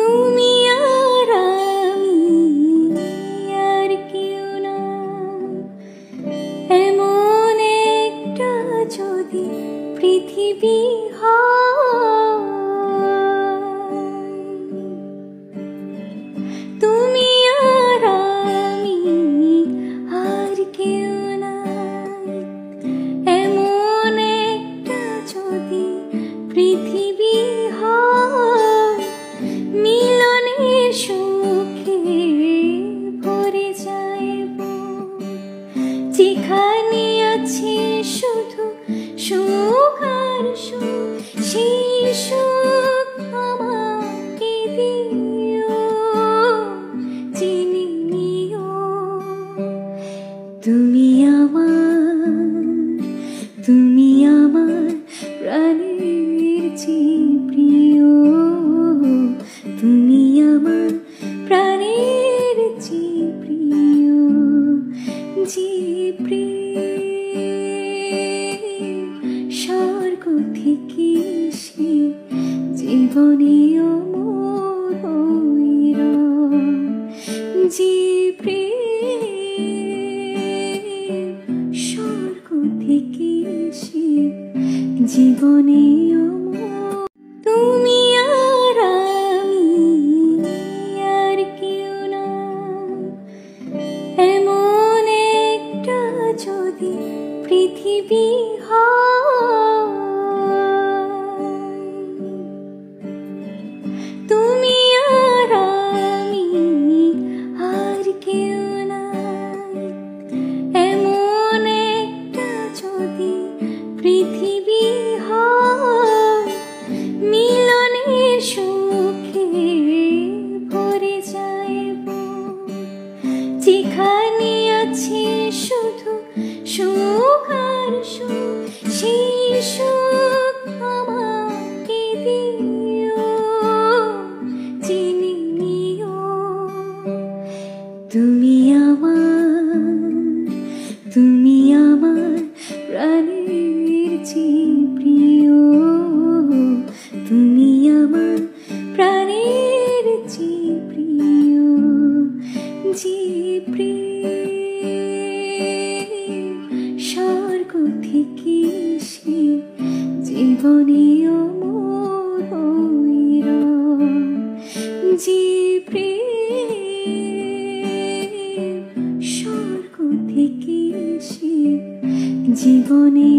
তুমি আর আমি আর কেউ না, এমন একটা যদি পৃথিবী হয়। তুমি আর আমি আর কেউ না, এমন একটা যদি পৃথিবী হয়। মিলনের সুখে ভরে যাইব, যেখানে আছে শুধু সুখ আর সুখ, সেই সুখ আমাকে দিও, চিনি নিও। তুমি আমার প্রাণের চেয়ে প্রিয়, তুমি আমার প্রাণের চেয়ে প্রিয়, যে প্রেম স্বর্গ থেকে সে জীবনে অমর হইল, যে প্রেম স্বর্গ থেকে সে জীবনে অমর। তুমি আর আমি আর কেউ না, এমন একটা যদি পৃথিবী হয়। তুমি আর আমি আর কেউ না, এমন একটা যদি পৃথিবী হয়। মিলনের সুখে ভরে যাইব, যেখানে আছে শুধু সুখ আর সুখ, সেই সুখ আমাকে দিও, চিনি নিও। তুমি আমার প্রাণের চেয়ে প্রিয়, তুমি আমার প্রাণের চেয়ে প্রিয়, যে প্রেম স্বর্গ থেকে সে জীবনে অমর হইল, যে প্রেম স্বর্গ থেকে সে জীবনে